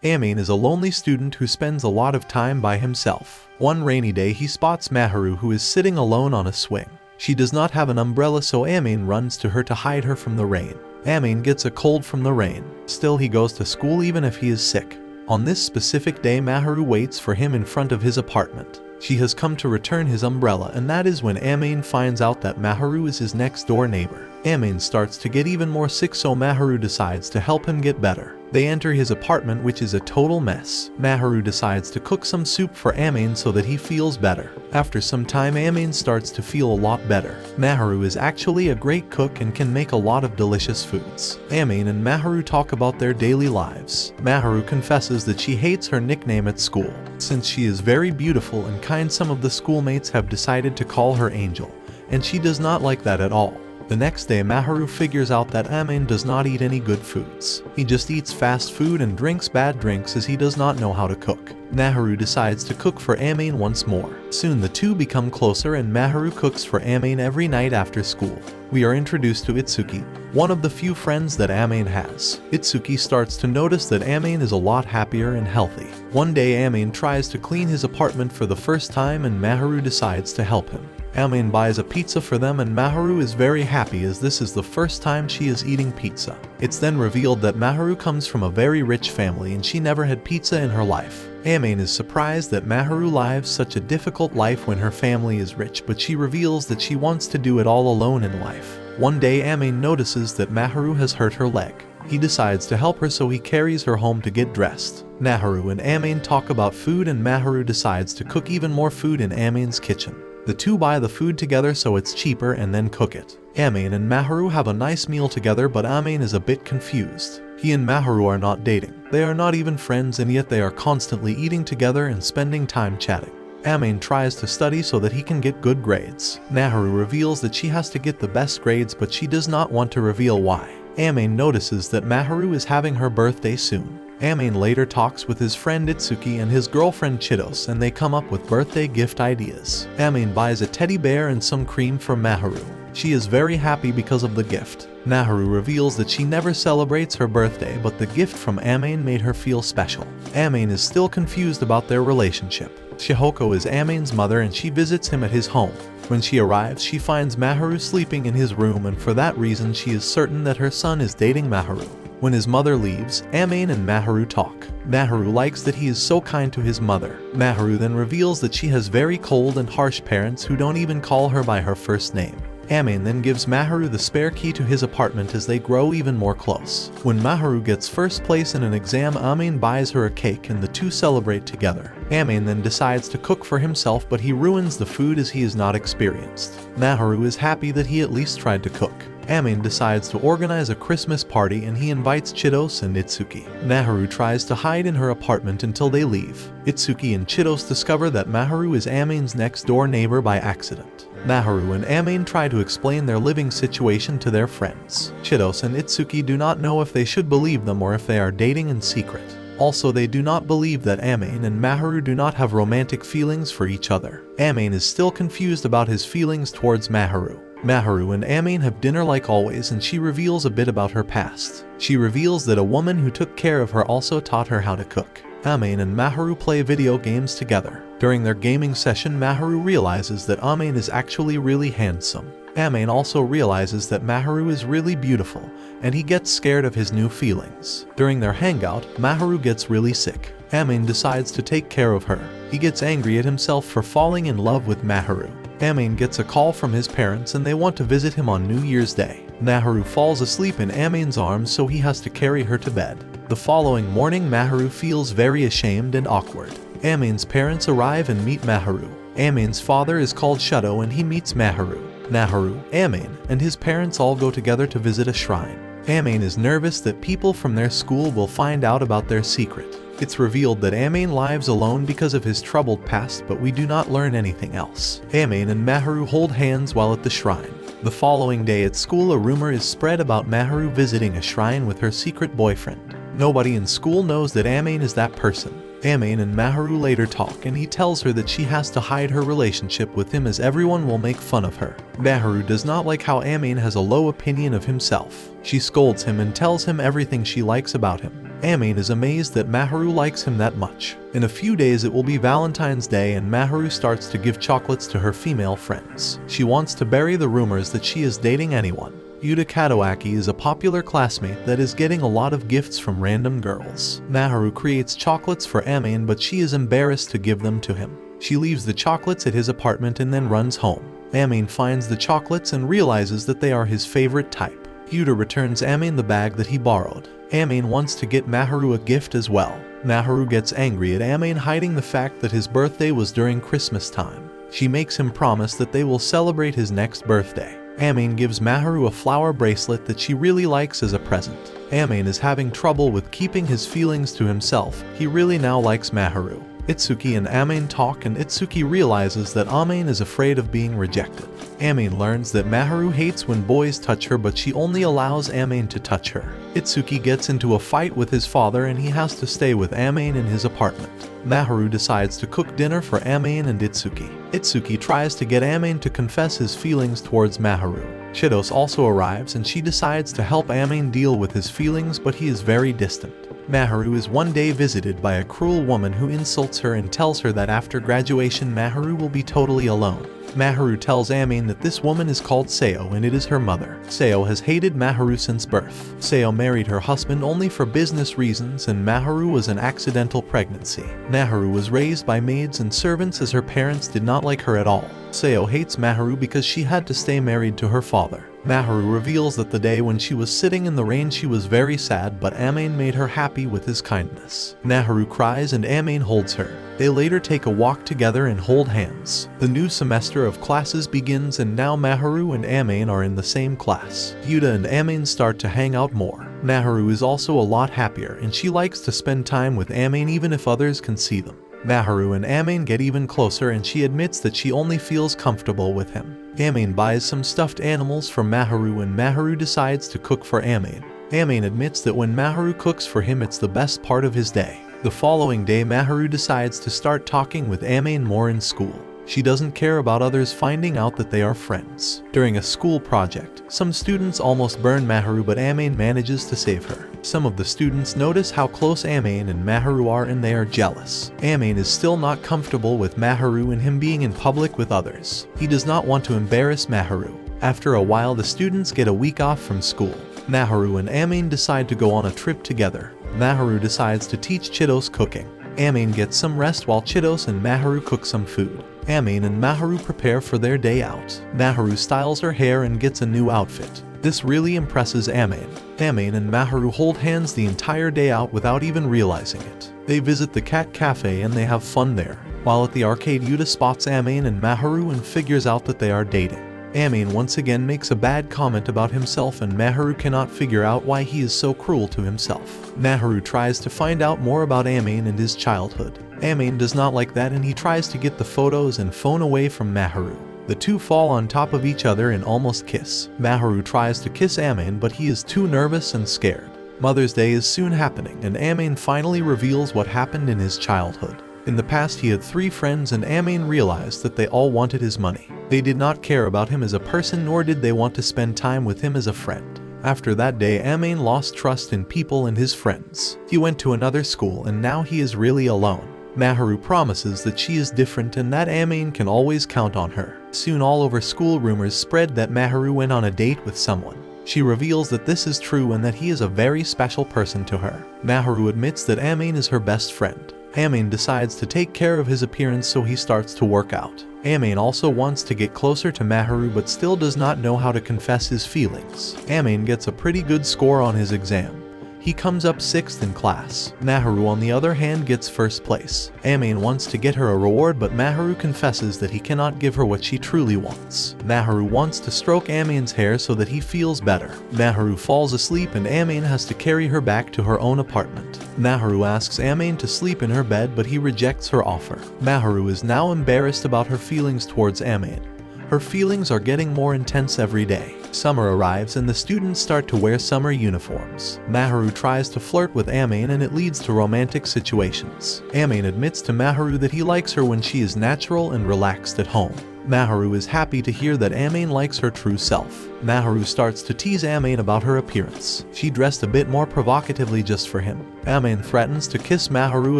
Amane is a lonely student who spends a lot of time by himself. One rainy day he spots Maharu, who is sitting alone on a swing. She does not have an umbrella, so Amane runs to her to hide her from the rain. Amane gets a cold from the rain. Still, he goes to school even if he is sick. On this specific day, Maharu waits for him in front of his apartment. She has come to return his umbrella, and that is when Amane finds out that Maharu is his next door neighbor. Amane starts to get even more sick, so Maharu decides to help him get better. They enter his apartment, which is a total mess. Maharu decides to cook some soup for Amane so that he feels better. After some time, Amane starts to feel a lot better. Maharu is actually a great cook and can make a lot of delicious foods. Amane and Maharu talk about their daily lives. Maharu confesses that she hates her nickname at school. Since she is very beautiful and kind, some of the schoolmates have decided to call her Angel, and she does not like that at all. The next day, Maharu figures out that Amane does not eat any good foods. He just eats fast food and drinks bad drinks as he does not know how to cook. Maharu decides to cook for Amane once more. Soon the two become closer, and Maharu cooks for Amane every night after school. We are introduced to Itsuki, one of the few friends that Amane has. Itsuki starts to notice that Amane is a lot happier and healthy. One day, Amane tries to clean his apartment for the first time, and Maharu decides to help him. Amane buys a pizza for them, and Maharu is very happy as this is the first time she is eating pizza. It's then revealed that Maharu comes from a very rich family and she never had pizza in her life. Amane is surprised that Maharu lives such a difficult life when her family is rich, but she reveals that she wants to do it all alone in life. One day, Amane notices that Maharu has hurt her leg. He decides to help her, so he carries her home to get dressed. Maharu and Amane talk about food, and Maharu decides to cook even more food in Amane's kitchen. The two buy the food together so it's cheaper and then cook it. Amane and Maharu have a nice meal together, but Amane is a bit confused. He and Maharu are not dating. They are not even friends, and yet they are constantly eating together and spending time chatting. Amane tries to study so that he can get good grades. Maharu reveals that she has to get the best grades, but she does not want to reveal why. Amane notices that Maharu is having her birthday soon. Amane later talks with his friend Itsuki and his girlfriend Chidos, and they come up with birthday gift ideas. Amane buys a teddy bear and some cream for Maharu. She is very happy because of the gift. Maharu reveals that she never celebrates her birthday, but the gift from Amane made her feel special. Amane is still confused about their relationship. Shihoko is Amane's mother, and she visits him at his home. When she arrives, she finds Maharu sleeping in his room, and for that reason she is certain that her son is dating Maharu. When his mother leaves, Amane and Maharu talk. Maharu likes that he is so kind to his mother. Maharu then reveals that she has very cold and harsh parents who don't even call her by her first name. Amane then gives Maharu the spare key to his apartment as they grow even more close. When Maharu gets first place in an exam, Amane buys her a cake and the two celebrate together. Amane then decides to cook for himself, but he ruins the food as he is not experienced. Maharu is happy that he at least tried to cook. Amane decides to organize a Christmas party, and he invites Chidos and Itsuki. Maharu tries to hide in her apartment until they leave. Itsuki and Chidos discover that Maharu is Amane's next door neighbor by accident. Maharu and Amane try to explain their living situation to their friends. Chidos and Itsuki do not know if they should believe them or if they are dating in secret. Also, they do not believe that Amane and Maharu do not have romantic feelings for each other. Amane is still confused about his feelings towards Maharu. Maharu and Amane have dinner like always, and she reveals a bit about her past. She reveals that a woman who took care of her also taught her how to cook. Amane and Maharu play video games together. During their gaming session, Maharu realizes that Amane is actually really handsome. Amane also realizes that Maharu is really beautiful, and he gets scared of his new feelings. During their hangout, Maharu gets really sick. Amane decides to take care of her. He gets angry at himself for falling in love with Maharu. Amane gets a call from his parents, and they want to visit him on New Year's Day. Maharu falls asleep in Amane's arms, so he has to carry her to bed. The following morning, Maharu feels very ashamed and awkward. Amane's parents arrive and meet Maharu. Amane's father is called Shudo, and he meets Maharu. Maharu, Amane, and his parents all go together to visit a shrine. Amane is nervous that people from their school will find out about their secret. It's revealed that Amane lives alone because of his troubled past, but we do not learn anything else. Amane and Maharu hold hands while at the shrine. The following day at school, a rumor is spread about Maharu visiting a shrine with her secret boyfriend. Nobody in school knows that Amane is that person. Amane and Maharu later talk, and he tells her that she has to hide her relationship with him as everyone will make fun of her. Maharu does not like how Amane has a low opinion of himself. She scolds him and tells him everything she likes about him. Amane is amazed that Maharu likes him that much. In a few days it will be Valentine's Day and Maharu starts to give chocolates to her female friends. She wants to bury the rumors that she is dating anyone. Yuta Katawaki is a popular classmate that is getting a lot of gifts from random girls. Maharu creates chocolates for Amane, but she is embarrassed to give them to him. She leaves the chocolates at his apartment and then runs home. Amane finds the chocolates and realizes that they are his favorite type. Yuta returns Amane the bag that he borrowed. Amane wants to get Maharu a gift as well. Maharu gets angry at Amane hiding the fact that his birthday was during Christmas time. She makes him promise that they will celebrate his next birthday. Amane gives Maharu a flower bracelet that she really likes as a present. Amane is having trouble with keeping his feelings to himself. He really now likes Maharu. Itsuki and Amane talk and Itsuki realizes that Amane is afraid of being rejected. Amane learns that Maharu hates when boys touch her, but she only allows Amane to touch her. Itsuki gets into a fight with his father and he has to stay with Amane in his apartment. Maharu decides to cook dinner for Amane and Itsuki. Itsuki tries to get Amane to confess his feelings towards Maharu. Chitos also arrives and she decides to help Amane deal with his feelings, but he is very distant. Maharu is one day visited by a cruel woman who insults her and tells her that after graduation Maharu will be totally alone. Maharu tells Amane that this woman is called Seo and it is her mother. Seo has hated Maharu since birth. Seo married her husband only for business reasons and Maharu was an accidental pregnancy. Maharu was raised by maids and servants as her parents did not like her at all. Seo hates Maharu because she had to stay married to her father. Maharu reveals that the day when she was sitting in the rain she was very sad, but Amane made her happy with his kindness. Maharu cries and Amane holds her. They later take a walk together and hold hands. The new semester of classes begins and now Maharu and Amane are in the same class. Yuta and Amane start to hang out more. Maharu is also a lot happier and she likes to spend time with Amane even if others can see them. Maharu and Amane get even closer and she admits that she only feels comfortable with him. Amane buys some stuffed animals for Maharu and Maharu decides to cook for Amane. Amane admits that when Maharu cooks for him it's the best part of his day. The following day Maharu decides to start talking with Amane more in school. She doesn't care about others finding out that they are friends. During a school project, some students almost burn Maharu but Amane manages to save her. Some of the students notice how close Amane and Maharu are and they are jealous. Amane is still not comfortable with Maharu and him being in public with others. He does not want to embarrass Maharu. After a while the students get a week off from school. Maharu and Amane decide to go on a trip together. Maharu decides to teach Chitos cooking. Amane gets some rest while Chitos and Maharu cook some food. Amane and Maharu prepare for their day out. Maharu styles her hair and gets a new outfit. This really impresses Amane. Amane and Maharu hold hands the entire day out without even realizing it. They visit the cat cafe and they have fun there. While at the arcade Yuta spots Amane and Maharu and figures out that they are dating. Amane once again makes a bad comment about himself and Maharu cannot figure out why he is so cruel to himself. Maharu tries to find out more about Amane and his childhood. Amane does not like that and he tries to get the photos and phone away from Maharu. The two fall on top of each other and almost kiss. Maharu tries to kiss Amane but he is too nervous and scared. Mother's Day is soon happening and Amane finally reveals what happened in his childhood. In the past he had 3 friends and Amane realized that they all wanted his money. They did not care about him as a person nor did they want to spend time with him as a friend. After that day Amane lost trust in people and his friends. He went to another school and now he is really alone. Maharu promises that she is different and that Amane can always count on her. Soon all over school rumors spread that Maharu went on a date with someone. She reveals that this is true and that he is a very special person to her. Maharu admits that Amane is her best friend. Amane decides to take care of his appearance so he starts to work out. Amane also wants to get closer to Maharu but still does not know how to confess his feelings. Amane gets a pretty good score on his exam. He comes up 6th in class. Maharu on the other hand gets 1st place. Amane wants to get her a reward but Maharu confesses that he cannot give her what she truly wants. Maharu wants to stroke Amane's hair so that he feels better. Maharu falls asleep and Amane has to carry her back to her own apartment. Maharu asks Amane to sleep in her bed but he rejects her offer. Maharu is now embarrassed about her feelings towards Amane. Her feelings are getting more intense every day. Summer arrives and the students start to wear summer uniforms. Maharu tries to flirt with Amane and it leads to romantic situations. Amane admits to Maharu that he likes her when she is natural and relaxed at home. Maharu is happy to hear that Amane likes her true self. Maharu starts to tease Amane about her appearance. She dressed a bit more provocatively just for him. Amane threatens to kiss Maharu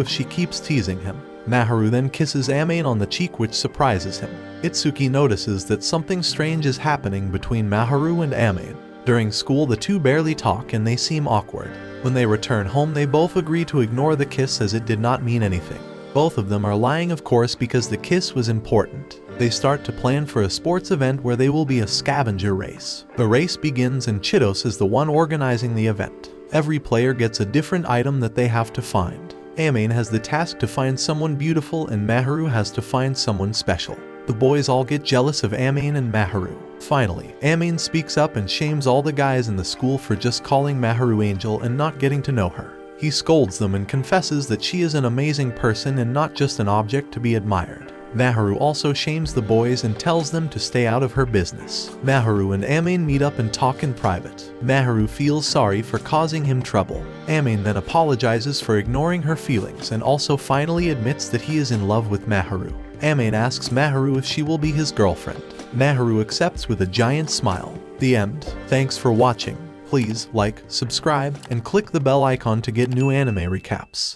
if she keeps teasing him. Maharu then kisses Amane on the cheek, which surprises him. Itsuki notices that something strange is happening between Maharu and Amane. During school, the two barely talk and they seem awkward. When they return home, they both agree to ignore the kiss as it did not mean anything. Both of them are lying, of course, because the kiss was important. They start to plan for a sports event where they will be a scavenger race. The race begins and Chitos is the one organizing the event. Every player gets a different item that they have to find. Amane has the task to find someone beautiful and Maharu has to find someone special. The boys all get jealous of Amane and Maharu. Finally, Amane speaks up and shames all the guys in the school for just calling Maharu Angel and not getting to know her. He scolds them and confesses that she is an amazing person and not just an object to be admired. Maharu also shames the boys and tells them to stay out of her business. Maharu and Amane meet up and talk in private. Maharu feels sorry for causing him trouble. Amane then apologizes for ignoring her feelings and also finally admits that he is in love with Maharu. Amane asks Maharu if she will be his girlfriend. Maharu accepts with a giant smile. The end. Thanks for watching. Please like, subscribe, and click the bell icon to get new anime recaps.